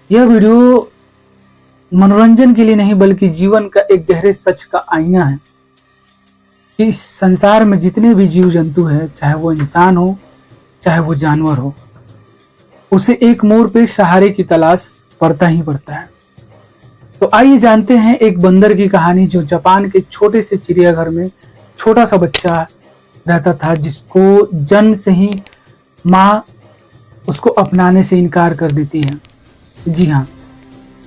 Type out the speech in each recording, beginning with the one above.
यह वीडियो मनोरंजन के लिए नहीं बल्कि जीवन का एक गहरे सच का आईना है कि इस संसार में जितने भी जीव जंतु हैं, चाहे वो इंसान हो चाहे वो जानवर हो, उसे एक मोड़ पे सहारे की तलाश पड़ता ही पड़ता है। तो आइए जानते हैं एक बंदर की कहानी जो जापान के छोटे से चिड़ियाघर में छोटा सा बच्चा रहता था, जिसको जन्म से ही माँ उसको अपनाने से इनकार कर देती है। जी हाँ,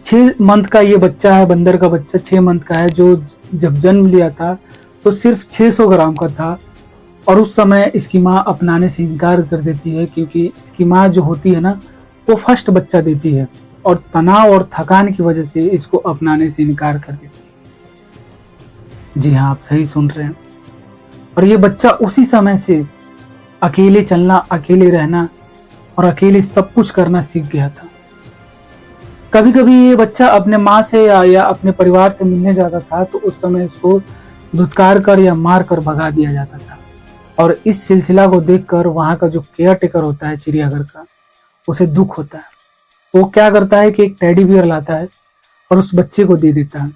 6 मंथ का ये बच्चा है, बंदर का बच्चा 6 मंथ का है, जो जब जन्म लिया था तो सिर्फ 600 ग्राम का था। और उस समय इसकी माँ अपनाने से इनकार कर देती है, क्योंकि इसकी माँ जो होती है ना, वो फर्स्ट बच्चा देती है और तनाव और थकान की वजह से इसको अपनाने से इनकार कर देती है। जी हाँ, आप सही सुन रहे हैं। और ये बच्चा उसी समय से अकेले चलना, अकेले रहना और अकेले सब कुछ करना सीख गया था। कभी कभी ये बच्चा अपने माँ से या अपने परिवार से मिलने जाता था तो उस समय इसको धुतकार कर या मार कर भगा दिया जाता था। और इस सिलसिला को देखकर वहाँ का जो केयर टेकर होता है चिड़ियाघर का, उसे दुख होता है। वो क्या करता है कि एक टेडी बियर लाता है और उस बच्चे को दे देता है।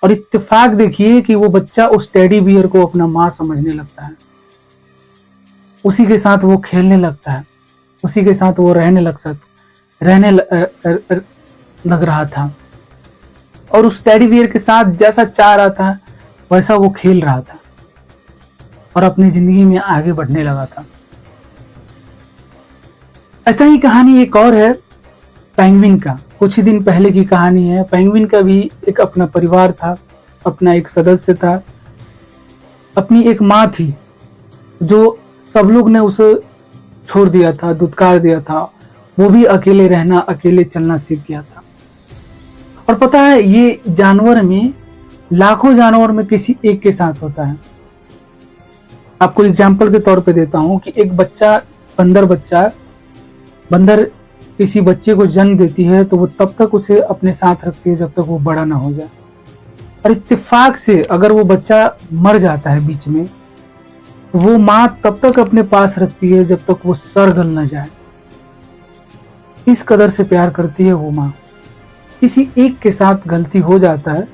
और इत्तेफाक देखिए कि वो बच्चा उस टेडी बियर को अपना माँ समझने लगता है, उसी के साथ वो खेलने लगता है, उसी के साथ वो रहने लग रहा था। और उस टेडी बियर के साथ जैसा चाह रहा था वैसा वो खेल रहा था और अपनी जिंदगी में आगे बढ़ने लगा था। ऐसा ही कहानी एक और है पेंगुइन का। कुछ ही दिन पहले की कहानी है। पेंगुइन का भी एक अपना परिवार था, अपना एक सदस्य था, अपनी एक माँ थी जो सब लोग ने उसे छोड़ दिया था, दुत्कार दिया था। वो भी अकेले रहना, अकेले चलना सीख गया था। और पता है, ये जानवर में, लाखों जानवर में किसी एक के साथ होता है। आपको एग्जाम्पल के तौर पे देता हूं कि एक बच्चा, बंदर किसी बच्चे को जन्म देती है तो वो तब तक उसे अपने साथ रखती है जब तक वो बड़ा ना हो जाए। और इत्तेफाक से अगर वो बच्चा मर जाता है बीच में, तो वो माँ तब तक अपने पास रखती है जब तक वो सर गल न जाए। इस कदर से प्यार करती है वो माँ। किसी एक के साथ गलती हो जाता है,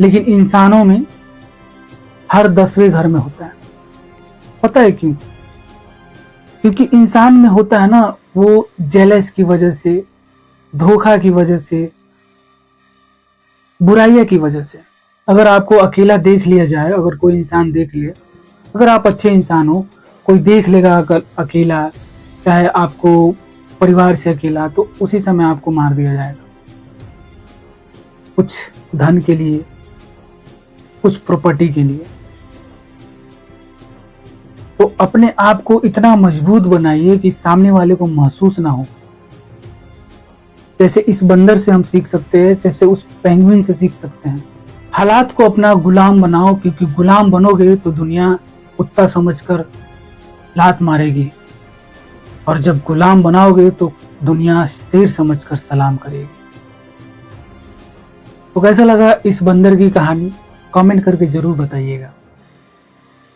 लेकिन इंसानों में हर 10वें घर में होता है। पता है क्यों? क्योंकि इंसान में होता है ना, वो जेलस की वजह से, धोखा की वजह से, बुराइयां की वजह से। अगर आपको अकेला देख लिया जाए, अगर कोई इंसान देख ले, अगर आप अच्छे इंसान हो, कोई देख लेगा अगर अकेला, चाहे आपको परिवार से अकेला, तो उसी समय आपको मार दिया जाएगा। कुछ धन के लिए, कुछ प्रॉपर्टी के लिए। तो अपने आप को इतना मजबूत बनाइए कि सामने वाले को महसूस ना हो। जैसे इस बंदर से हम सीख सकते हैं, जैसे उस पेंगुइन से सीख सकते हैं। हालात को अपना गुलाम बनाओ, क्योंकि गुलाम बनोगे तो दुनिया कुत्ता समझकर लात मारेगी, और जब गुलाम बनाओगे तो दुनिया शेर समझकर सलाम करेगी। तो कैसा लगा इस बंदर की कहानी? कमेंट करके जरूर बताइएगा।